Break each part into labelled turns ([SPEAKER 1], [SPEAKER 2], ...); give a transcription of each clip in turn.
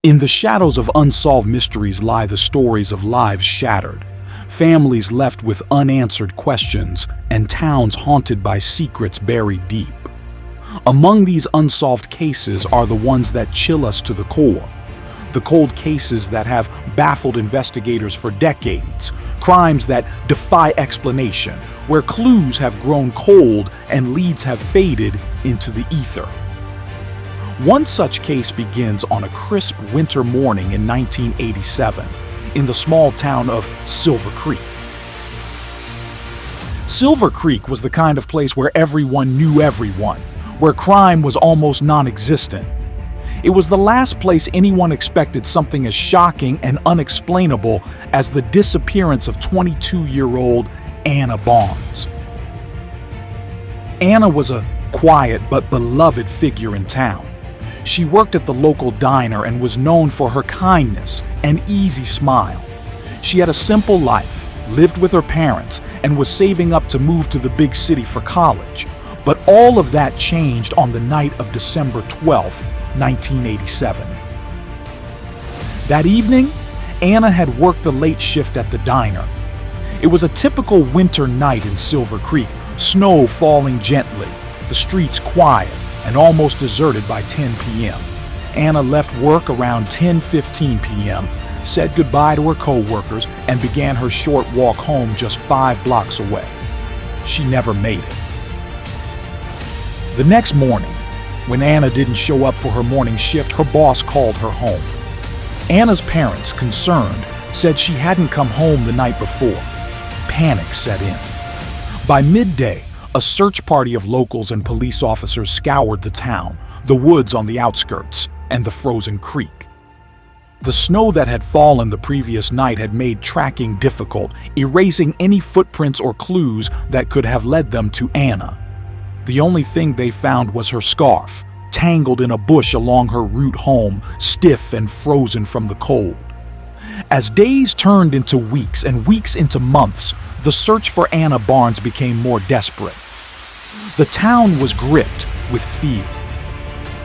[SPEAKER 1] In the shadows of unsolved mysteries lie the stories of lives shattered, families left with unanswered questions, and towns haunted by secrets buried deep. Among these unsolved cases are the ones that chill us to the core. The cold cases that have baffled investigators for decades, crimes that defy explanation, where clues have grown cold and leads have faded into the ether. One such case begins on a crisp winter morning in 1987 in the small town of Silver Creek. Silver Creek was the kind of place where everyone knew everyone, where crime was almost non-existent. It was the last place anyone expected something as shocking and unexplainable as the disappearance of 22-year-old Anna Barnes. Anna was a quiet but beloved figure in town. She worked at the local diner and was known for her kindness and easy smile. She had a simple life, lived with her parents, and was saving up to move to the big city for college. But all of that changed on the night of December 12th, 1987. That evening, Anna had worked the late shift at the diner. It was a typical winter night in Silver Creek, snow falling gently, the streets quiet and almost deserted by 10 p.m. Anna left work around 10:15 p.m., said goodbye to her co-workers, and began her short walk home just 5 blocks away. She never made it. The next morning, when Anna didn't show up for her morning shift, her boss called her home. Anna's parents, concerned, said she hadn't come home the night before. Panic set in. By midday, a search party of locals and police officers scoured the town, the woods on the outskirts, and the frozen creek. The snow that had fallen the previous night had made tracking difficult, erasing any footprints or clues that could have led them to Anna. The only thing they found was her scarf, tangled in a bush along her route home, stiff and frozen from the cold. As days turned into weeks and weeks into months, the search for Anna Barnes became more desperate. The town was gripped with fear.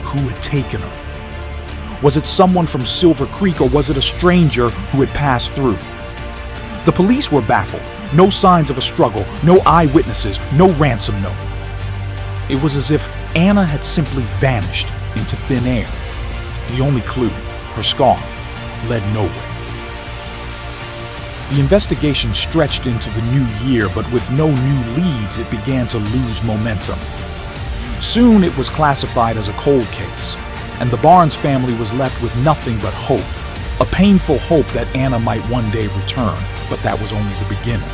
[SPEAKER 1] Who had taken her? Was it someone from Silver Creek, or was it a stranger who had passed through? The police were baffled. No signs of a struggle, no eyewitnesses, no ransom note. It was as if Anna had simply vanished into thin air. The only clue, her scarf, led nowhere. The investigation stretched into the new year, but with no new leads, it began to lose momentum. Soon it was classified as a cold case, and the Barnes family was left with nothing but hope, a painful hope that Anna might one day return, but that was only the beginning.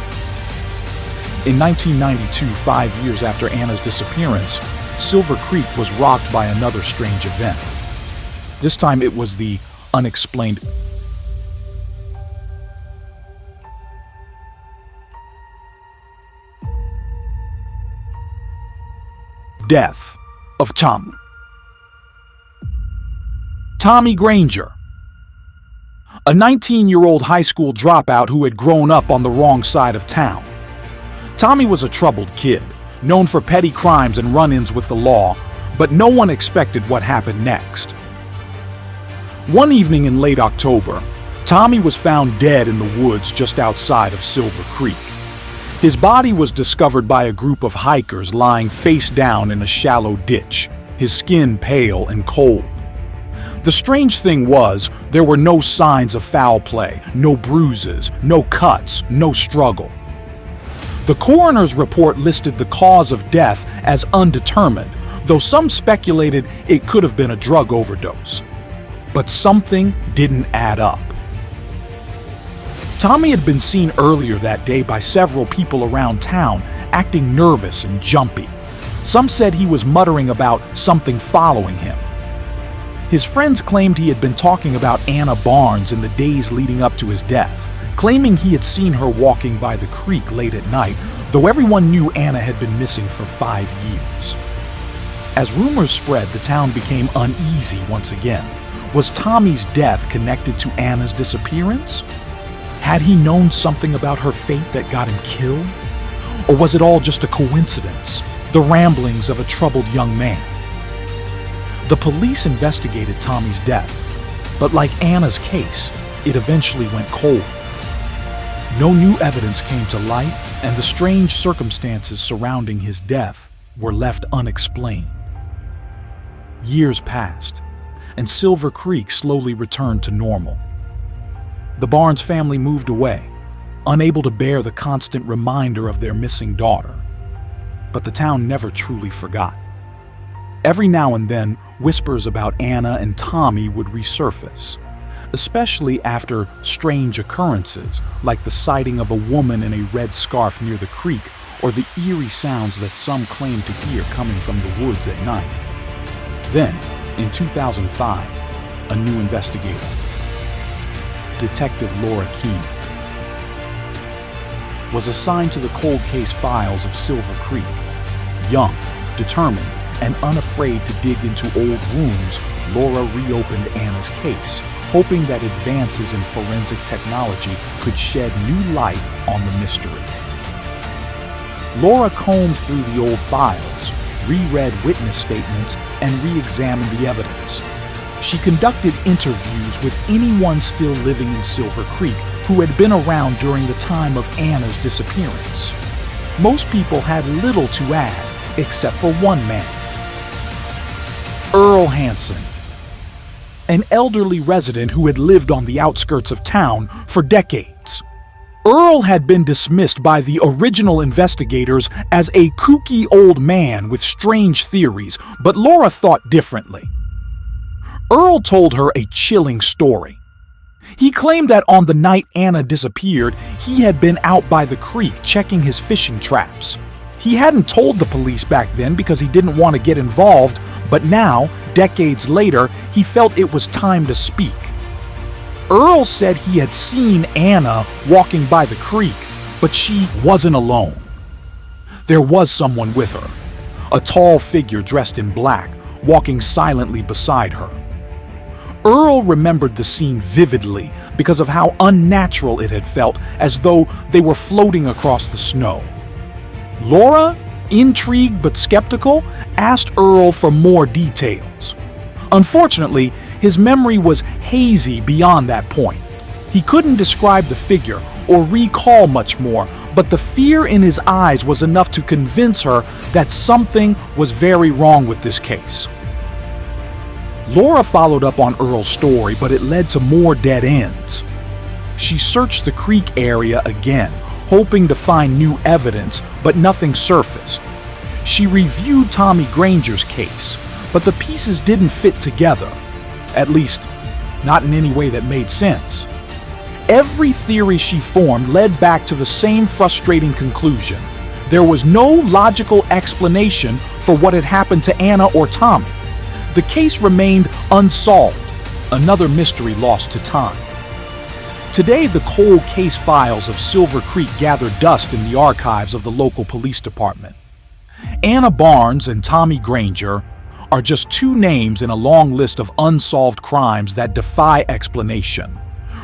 [SPEAKER 1] In 1992, 5 years after Anna's disappearance, Silver Creek was rocked by another strange event. This time it was the unexplained death of Tommy Granger, a 19-year-old high school dropout who had grown up on the wrong side of town. Tommy was a troubled kid, known for petty crimes and run-ins with the law, but no one expected what happened next. One evening in late October, Tommy was found dead in the woods just outside of Silver Creek. His body was discovered by a group of hikers lying face down in a shallow ditch, his skin pale and cold. The strange thing was, there were no signs of foul play, no bruises, no cuts, no struggle. The coroner's report listed the cause of death as undetermined, though some speculated it could have been a drug overdose. But something didn't add up. Tommy had been seen earlier that day by several people around town, acting nervous and jumpy. Some said he was muttering about something following him. His friends claimed he had been talking about Anna Barnes in the days leading up to his death, claiming he had seen her walking by the creek late at night, though everyone knew Anna had been missing for 5 years. As rumors spread, the town became uneasy once again. Was Tommy's death connected to Anna's disappearance? Had he known something about her fate that got him killed? Or was it all just a coincidence, the ramblings of a troubled young man? The police investigated Tommy's death. But like Anna's case, it eventually went cold. No new evidence came to light, and the strange circumstances surrounding his death were left unexplained. Years passed, and Silver Creek slowly returned to normal. The Barnes family moved away, unable to bear the constant reminder of their missing daughter. But the town never truly forgot. Every now and then, whispers about Anna and Tommy would resurface, especially after strange occurrences like the sighting of a woman in a red scarf near the creek or the eerie sounds that some claimed to hear coming from the woods at night. Then, in 2005, a new investigator, Detective Laura Keene, was assigned to the cold case files of Silver Creek. Young, determined, and unafraid to dig into old wounds, Laura reopened Anna's case, hoping that advances in forensic technology could shed new light on the mystery. Laura combed through the old files, reread witness statements, and re-examined the evidence. She conducted interviews with anyone still living in Silver Creek who had been around during the time of Anna's disappearance. Most people had little to add, except for one man, Earl Hansen, an elderly resident who had lived on the outskirts of town for decades. Earl had been dismissed by the original investigators as a kooky old man with strange theories, but Laura thought differently. Earl told her a chilling story. He claimed that on the night Anna disappeared, he had been out by the creek checking his fishing traps. He hadn't told the police back then because he didn't want to get involved, but now, decades later, he felt it was time to speak. Earl said he had seen Anna walking by the creek, but she wasn't alone. There was someone with her, a tall figure dressed in black, walking silently beside her. Earl remembered the scene vividly because of how unnatural it had felt, as though they were floating across the snow. Laura, intrigued but skeptical, asked Earl for more details. Unfortunately, his memory was hazy beyond that point. He couldn't describe the figure or recall much more, but the fear in his eyes was enough to convince her that something was very wrong with this case. Laura followed up on Earl's story, but it led to more dead ends. She searched the creek area again, hoping to find new evidence, but nothing surfaced. She reviewed Tommy Granger's case, but the pieces didn't fit together. At least, not in any way that made sense. Every theory she formed led back to the same frustrating conclusion. There was no logical explanation for what had happened to Anna or Tommy. The case remained unsolved, another mystery lost to time. Today, the cold case files of Silver Creek gather dust in the archives of the local police department. Anna Barnes and Tommy Granger are just two names in a long list of unsolved crimes that defy explanation.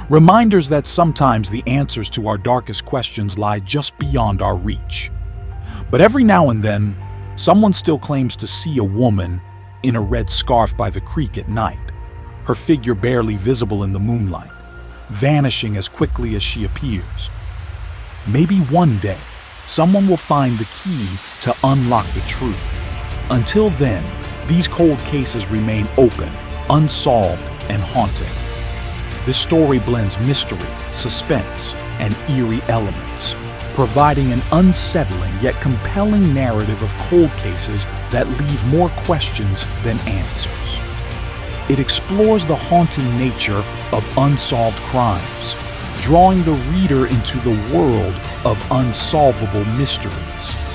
[SPEAKER 1] Reminders that sometimes the answers to our darkest questions lie just beyond our reach. But every now and then, someone still claims to see a woman in a red scarf by the creek at night, her figure barely visible in the moonlight, vanishing as quickly as she appears. Maybe one day, someone will find the key to unlock the truth. Until then, these cold cases remain open, unsolved, and haunting. This story blends mystery, suspense, and eerie elements, providing an unsettling yet compelling narrative of cold cases that leave more questions than answers. It explores the haunting nature of unsolved crimes, drawing the reader into the world of unsolvable mysteries.